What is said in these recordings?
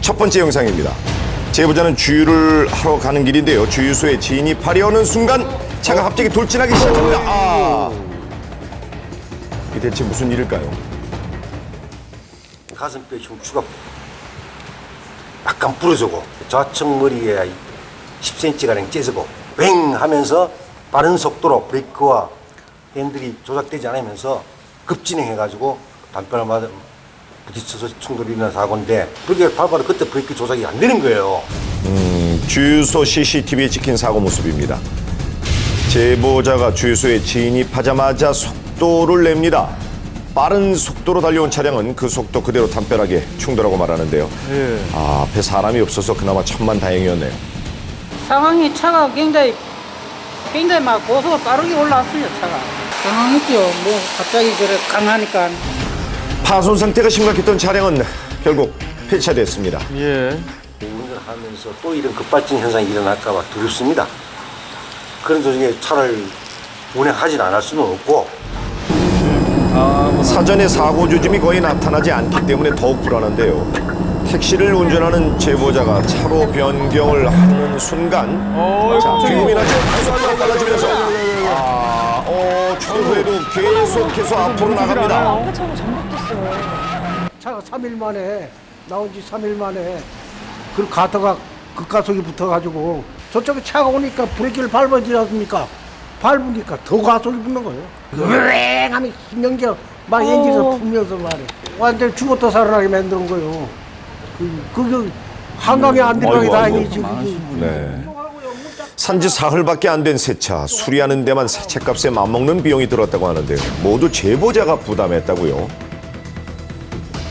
첫 번째 영상입니다. 제보자는 주유를 하러 가는 길인데요. 주유소에 진입하려는 순간 차가 갑자기 돌진하기 시작합니다. 이 대체 무슨 일일까요? 가슴뼈 흉추가 약간 부러지고 좌측 머리에 10cm가량 째지고 왱 하면서 빠른 속도로 브레이크와 핸들이 조작되지 않으면서 급진행해가지고 담벼락 맞아 부딪혀서 충돌이 일어난 사고인데 브레이크를 밟아도 그때 브레이크 조작이 안 되는 거예요. 주유소 CCTV에 찍힌 사고 모습입니다. 제보자가 주유소에 진입하자마자 속도를 냅니다. 빠른 속도로 달려온 차량은 그 속도 그대로 담벼락에 충돌하고 말하는데요. 앞에 사람이 없어서 그나마 천만다행이었네요. 상황이 차가 굉장히 막 고속으로 빠르게 올라왔어요, 차가. 당황했죠. 뭐 갑자기 그래 강하니까. 파손 상태가 심각했던 차량은 결국 폐차됐습니다. 운전하면서 또 이런 급발진 현상이 일어날까 봐 두렵습니다. 그런 도중에 차를 운행하진 않을 수는 없고 사전에 사고 조짐이 거의 나타나지 않기 때문에 더욱 불안한데요. 택시를 운전하는 제보자가 차로 변경을 하는 순간 자, 뒤움이 나죠. 속도가 빨라지면서 추후에도 계속해서 앞으로 나갑니다. 앞에 차로 전복됐어요. 차가 3일 만에 나온 지 3일 만에 그 가다가 급가속이 붙어가지고 저쪽에 차가 오니까 브레이크를 밟아야 되지 않습니까? 밟으니까 더 가속이 붙는 거예요. 으랭 하면 신경전 막 엔진에서 풀면서 말해. 완전히 죽었다 살아나게 만드는 거예요. 그게 한강에 안 들어가게 다행이지. 네. 산지 사흘밖에 안 된 새 차 수리하는 데만 세차값에 맞먹는 비용이 들었다고 하는데요. 모두 제보자가 부담했다고요.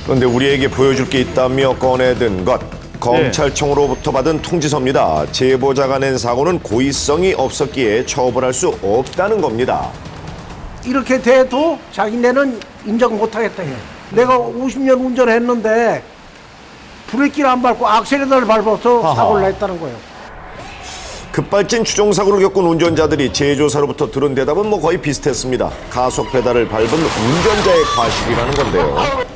그런데 우리에게 보여줄 게 있다며 꺼내든 것. 검찰청으로부터 받은 통지서입니다. 제보자가 낸 사고는 고의성이 없었기에 처벌할 수 없다는 겁니다. 이렇게 돼도 자기네는 인정 못하겠다 해. 내가 50년 운전했는데 브레이크를 안 밟고 악셀레터를 밟아서 사고를 냈다는 거예요. 급발진 추종사고를 겪은 운전자들이 제조사로부터 들은 대답은 뭐 거의 비슷했습니다. 가속 페달을 밟은 운전자의 과실이라는 건데요.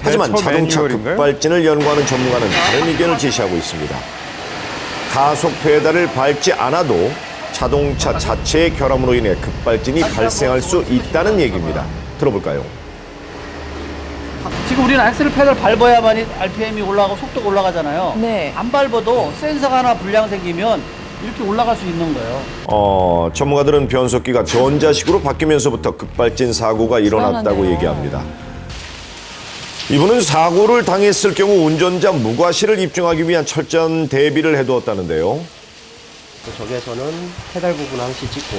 하지만 자동차 급발진을 연구하는 전문가는 다른 의견을 제시하고 있습니다. 가속 페달을 밟지 않아도 자동차 자체의 결함으로 인해 급발진이 발생할 수 있다는 얘기입니다. 들어볼까요? 지금 우리는 엑셀 페달 밟아야만이 RPM이 올라가고 속도가 올라가잖아요. 네. 안 밟아도 센서가 하나 불량 생기면 이렇게 올라갈 수 있는 거예요. 전문가들은 변속기가 전자식으로 바뀌면서부터 급발진 사고가 일어났다고 불안하네요. 얘기합니다. 이분은 사고를 당했을 경우 운전자 무과실을 입증하기 위한 철저한 대비를 해두었다는데요. 저기에서는 페달 부분 하나씩 찍고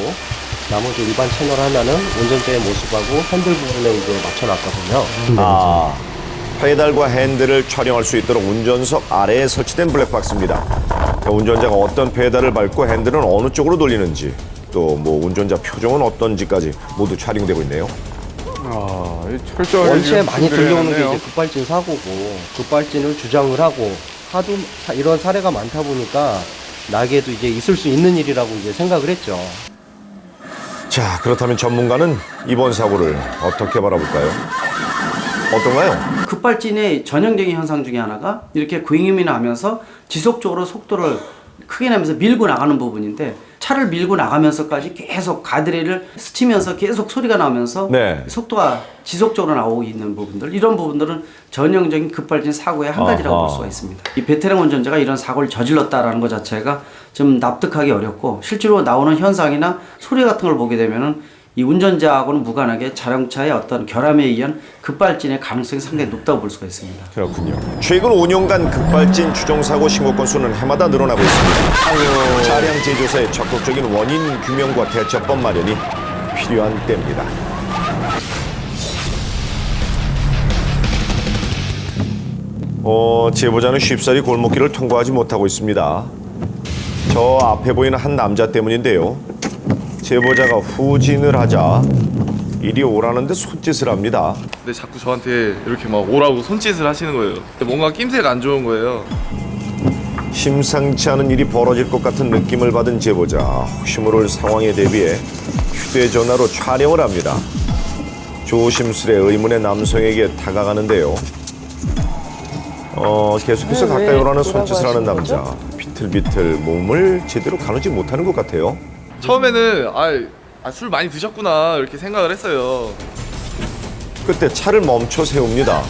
나머지 일반 채널 하나는 운전자의 모습하고 핸들 부분에 이제 맞춰놨거든요. 페달과 핸들을 촬영할 수 있도록 운전석 아래에 설치된 블랙박스입니다. 운전자가 어떤 페달을 밟고 핸들은 어느 쪽으로 돌리는지 또 뭐 운전자 표정은 어떤지까지 모두 촬영되고 있네요. 철저하게 원체 많이 들려오는 게 해야네요. 이제 급발진 사고고 급발진을 주장을 하고 하도 이런 사례가 많다 보니까 나에게도 이제 있을 수 있는 일이라고 이제 생각을 했죠. 자, 그렇다면 전문가는 이번 사고를 어떻게 바라볼까요? 어떤가요? 급발진의 전형적인 현상 중에 하나가 이렇게 구행음이 나면서 지속적으로 속도를 크게 내면서 밀고 나가는 부분인데 차를 밀고 나가면서까지 계속 가드레일을 스치면서 계속 소리가 나면서 네. 속도가 지속적으로 나오고 있는 부분들 이런 부분들은 전형적인 급발진 사고의 한 가지라고 볼 수가 있습니다. 이 베테랑 운전자가 이런 사고를 저질렀다라는 것 자체가 좀 납득하기 어렵고 실제로 나오는 현상이나 소리 같은 걸 보게 되면은 이 운전자하고는 무관하게 자동차의 어떤 결함에 의한 급발진의 가능성이 상당히 높다고 볼 수가 있습니다. 그렇군요. 최근 5년간 급발진 추종사고 신고 건수는 해마다 늘어나고 있습니다. 차량 제조사의 적극적인 원인 규명과 대처법 마련이 필요한 때입니다. 제보자는 쉽사리 골목길을 통과하지 못하고 있습니다. 저 앞에 보이는 한 남자 때문인데요. 제보자가 후진을 하자 이리 오라는데 손짓을 합니다. 근데 자꾸 저한테 이렇게 막 오라고 손짓을 하시는 거예요. 뭔가 낌새가 안 좋은 거예요. 심상치 않은 일이 벌어질 것 같은 느낌을 받은 제보자. 혹시 모를 상황에 대비해 휴대전화로 촬영을 합니다. 조심스레 의문의 남성에게 다가가는데요. 계속해서 가까이 오라는 손짓을 하는 남자. 비틀비틀 몸을 제대로 가누지 못하는 것 같아요. 처음에는 술 많이 드셨구나 이렇게 생각을 했어요. 그때 차를 멈춰 세웁니다.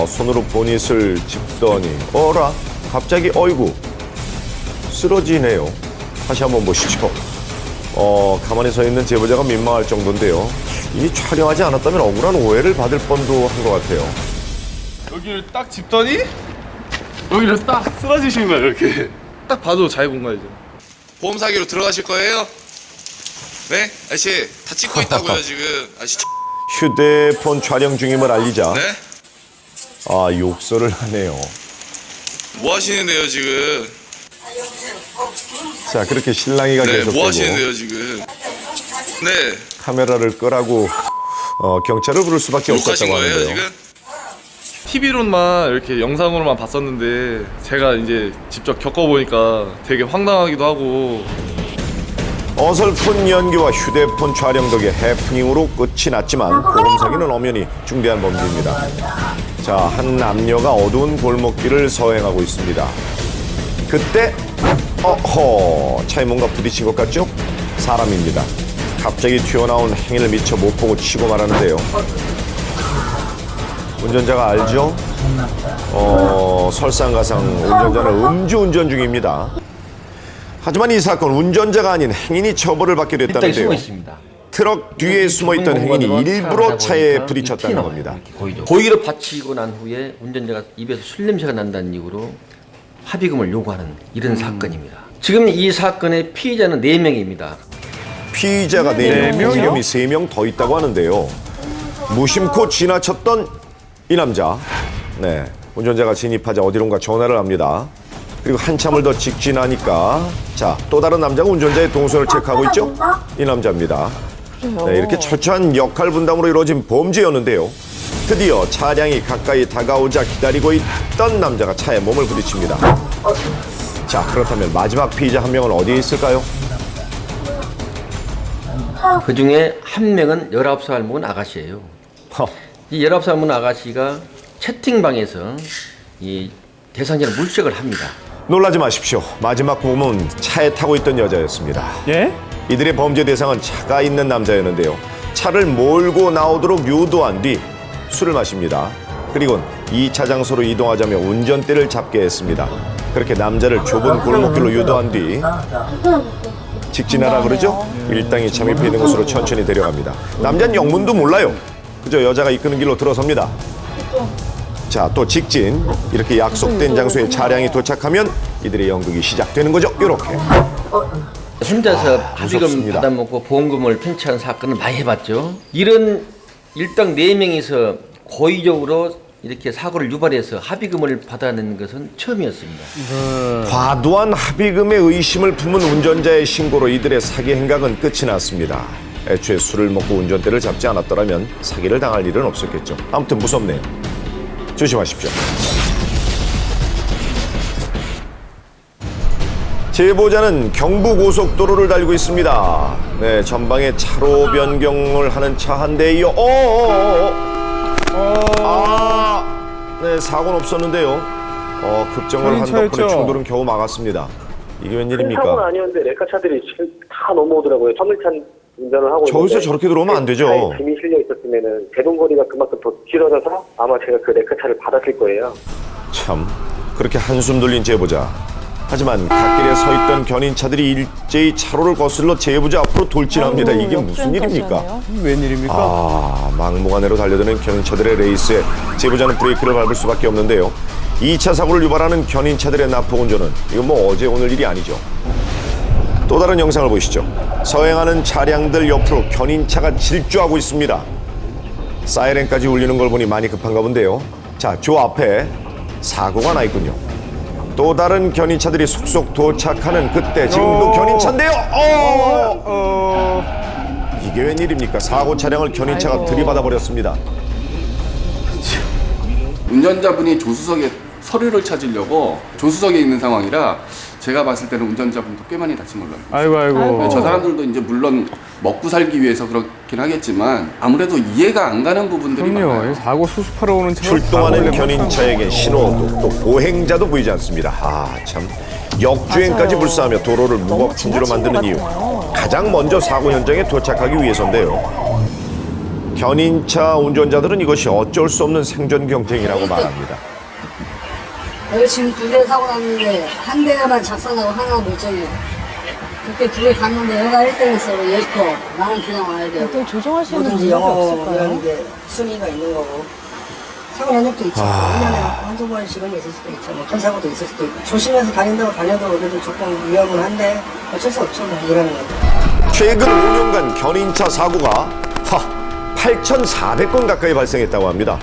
손으로 보닛을 짚더니 어라 갑자기 어이구 쓰러지네요. 다시 한번 보시죠. 가만히 서 있는 제보자가 민망할 정도인데요. 이 촬영하지 않았다면 억울한 오해를 받을 뻔도 한 것 같아요. 여기를 딱 짚더니 여기를 딱 쓰러지신 거예요. 이렇게 딱 봐도 자기 공간이죠. 보험 사기로 들어가실 거예요? 네? 아저씨 다 찍고 있다고요 지금. 아저씨 휴대폰 촬영 중임을 알리자 네? 욕설을 하네요. 뭐 하시는데요 지금? 자, 그렇게 실랑이가 네, 계속되고 뭐 하시는데요 지금? 네, 카메라를 끄라고 경찰을 부를 수밖에 욕하신 없었다고 거예요 하는데요. 지금? TV로만 이렇게 영상으로만 봤었는데 제가 이제 직접 겪어보니까 되게 황당하기도 하고. 어설픈 연기와 휴대폰 촬영 덕에 해프닝으로 끝이 났지만 보험 사기는 엄연히 중대한 범죄입니다. 자, 한 남녀가 어두운 골목길을 서행하고 있습니다. 그때 차에 뭔가 부딪힌 것 같죠? 사람입니다. 갑자기 튀어나온 행인을 미처 못 보고 치고 말하는데요. 운전자가 알죠? 설상가상 운전자는 음주운전 중입니다. 하지만 이 사건 운전자가 아닌 행인이 처벌을 받게 됐다는데요. 트럭 뒤에 숨어있던 행인이 일부러 차에 부딪혔다는 겁니다. 고의로 받치고 난 후에 운전자가 입에서 술 냄새가 난다는 이유로 합의금을 요구하는 이런 사건입니다. 지금 이 사건의 피의자는 4명입니다. 피의자가 4명, 공범이 3명 더 있다고 하는데요. 무심코 지나쳤던 이 남자. 네, 운전자가 진입하자 어디론가 전화를 합니다. 그리고 한참을 더 직진하니까 자, 또 다른 남자가 운전자의 동선을 체크하고 있죠? 이 남자입니다. 네, 이렇게 철저한 역할 분담으로 이루어진 범죄였는데요. 드디어 차량이 가까이 다가오자 기다리고 있던 남자가 차에 몸을 부딪힙니다. 자, 그렇다면 마지막 피의자 한 명은 어디에 있을까요? 그 중에 한 명은 19살 먹은 아가씨예요. 이 19살 먹은 아가씨가 채팅방에서 이 대상자를 물색을 합니다. 놀라지 마십시오. 마지막 몸은 차에 타고 있던 여자였습니다. 예? 이들의 범죄 대상은 차가 있는 남자였는데요. 차를 몰고 나오도록 유도한 뒤 술을 마십니다. 그리고 2차 장소로 이동하자며 운전대를 잡게 했습니다. 그렇게 남자를 좁은 골목길로 유도한 뒤 직진하라 그러죠? 일당이 잠입해 있는 곳으로 천천히 데려갑니다. 남자는 영문도 몰라요. 그저 여자가 이끄는 길로 들어섭니다. 자, 또 직진. 이렇게 약속된 장소에 차량이 도착하면 이들의 연극이 시작되는 거죠. 이렇게. 혼자서 합의금 무섭습니다. 받아먹고 보험금을 편취한 사건을 많이 해봤죠. 이런 일당 4명이서 고의적으로 이렇게 사고를 유발해서 합의금을 받아내는 것은 처음이었습니다. 과도한 합의금의 의심을 품은 운전자의 신고로 이들의 사기 행각은 끝이 났습니다. 애초에 술을 먹고 운전대를 잡지 않았더라면 사기를 당할 일은 없었겠죠. 아무튼 무섭네요. 조심하십시오. 제보자는 경부고속도로를 달리고 있습니다. 네, 전방에 차로 변경을 하는 차 한 대에 이어 네, 사고는 없었는데요. 급정을 한 덕분에 충돌은 겨우 막았습니다. 이게 웬일입니까? 사고는 아니었는데 레카차들이 지금 다 넘어오더라고요. 화물찬 운전을 하고 저기서 있는데 저렇게 들어오면 안 되죠. 차에 짐이 실려 있었으면은 제동거리가 그만큼 더 길어져서 아마 제가 그 레카차를 받았을 거예요. 참, 그렇게 한숨 돌린 제보자. 하지만 갓길에 서 있던 견인차들이 일제히 차로를 거슬러 제보자 앞으로 돌진합니다. 이게 무슨 일입니까? 웬일입니까? 막무가내로 달려드는 견인차들의 레이스에 제보자는 브레이크를 밟을 수밖에 없는데요. 2차 사고를 유발하는 견인차들의 난폭 운전은 이건 뭐 어제 오늘 일이 아니죠. 또 다른 영상을 보시죠. 서행하는 차량들 옆으로 견인차가 질주하고 있습니다. 사이렌까지 울리는 걸 보니 많이 급한가 본데요. 자, 저 앞에 사고가 나 있군요. 또 다른 견인차들이 속속 도착하는 그때 지금도 견인차인데요. 이게 웬일입니까? 사고 차량을 견인차가 들이받아 버렸습니다. 운전자분이 조수석에 서류를 찾으려고 조수석에 있는 상황이라 제가 봤을 때는 운전자분도 꽤 많이 다친 걸로 알고 있어요. 아이고. 저 사람들도 이제 물론 먹고 살기 위해서 그렇긴 하겠지만 아무래도 이해가 안 가는 부분들이 많아요. 사고 수습하러 오는 차 출동하는 견인차에게 신호도 또 보행자도 보이지 않습니다. 참 역주행까지 맞아요. 불사하며 도로를 너무 무법친지로 만드는 이유 지나치는 것 가장 먼저 사고 현장에 도착하기 위해서인데요. 견인차 운전자들은 이것이 어쩔 수 없는 생존 경쟁이라고 말합니다. 여기 지금 2대 사고 났는데 한 대만 작살나고 하나가 멀쩡해요. 그때 2개 갔는데 여기가 1등했어. 예뻐. 나는 그냥 와야 돼요. 또 조정할 수 있는 뭐든지 방법이 영어 없을까요? 이런 게 순위가 있는 거고. 사고 난 적도 있죠. 1년에 한두 번씩 이런 게 있을 수도 있죠. 뭐 큰 사고도 있을 수도 있고. 조심해서 다닌다고 다녀도 그래도 조금 위험은 한데 어쩔 수 없죠. 뭐 이러는 거. 최근 5년간 견인차 사고가 8,400건 가까이 발생했다고 합니다.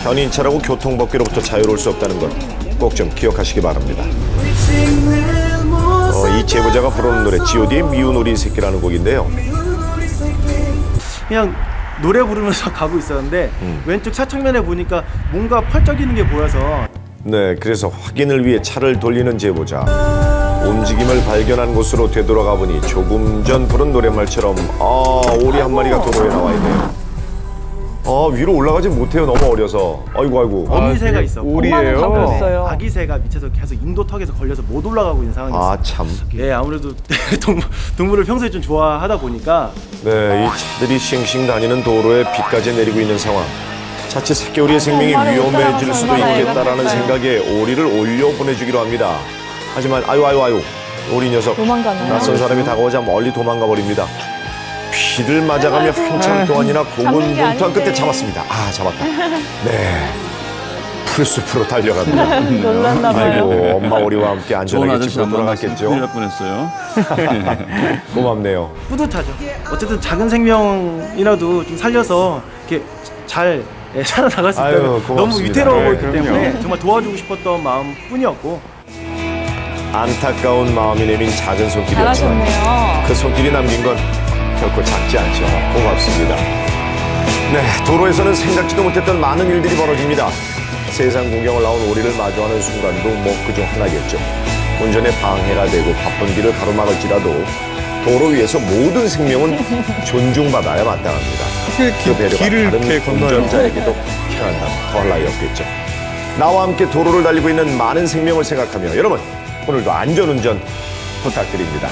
견인차라고 교통법규로부터 자유로울 수 없다는 것 꼭 좀 기억하시기 바랍니다. 이 제보자가 부르는 노래 G.O.D의 미운 우리 새끼라는 곡인데요. 그냥 노래 부르면서 가고 있었는데 왼쪽 차창면에 보니까 뭔가 펄쩍이는 게 보여서 네, 그래서 확인을 위해 차를 돌리는 제보자. 움직임을 발견한 곳으로 되돌아가 보니 조금 전 부른 노랫말처럼 오리 한 마리가 도로에 나와 있네요. 위로 올라가지 못해요. 너무 어려서. 아이고. 어미새가 있어. 오리예요. 가버렸어요. 아기새가 밑에서 계속 인도턱에서 걸려서 못 올라가고 있는 상황이었어요. 참. 예, 아무래도 동물을 평소에 좀 좋아하다 보니까 네, 이 차들이 싱싱 다니는 도로에 비까지 내리고 있는 상황. 자칫 새끼오리의 생명이 위험해질 수도 있겠다라는 생각에 오리를 올려 보내주기로 합니다. 하지만 아유. 오리 녀석. 도망가나요? 낯선 사람이 다가오자 멀리 도망가 버립니다. 피를 맞아가며 한참 동안이나 고군분투한 끝에 잡았습니다. 잡았다. 네. 풀숲으로 달려갑니다. 놀랐나 봐요. 아이고, 엄마 오리와 함께 안전하게 집으로 돌아갔겠죠. 큰일 날 뻔했어요. 고맙네요. 뿌듯하죠. 어쨌든 작은 생명이라도 좀 살려서 이렇게 잘 살아나갈 수 있다면 너무 고맙습니다. 위태로워 네, 보이기 그럼요. 때문에 정말 도와주고 싶었던 마음뿐이었고 안타까운 마음이 내민 작은 손길이었지만 잘하셨네요. 그 손길이 남긴 건 결코 작지 않죠. 고맙습니다. 네, 도로에서는 생각지도 못했던 많은 일들이 벌어집니다. 세상 구경을 나온 오리를 마주하는 순간도 그중 하나겠죠. 운전에 방해가 되고 바쁜 길을 가로막을지라도 도로 위에서 모든 생명은 존중받아야 마땅합니다. 그 배려가 길을 다른 이렇게 건너요. 운전자에게도 필요한다면 더할 나위 없겠죠. 나와 함께 도로를 달리고 있는 많은 생명을 생각하며 여러분 오늘도 안전운전 부탁드립니다.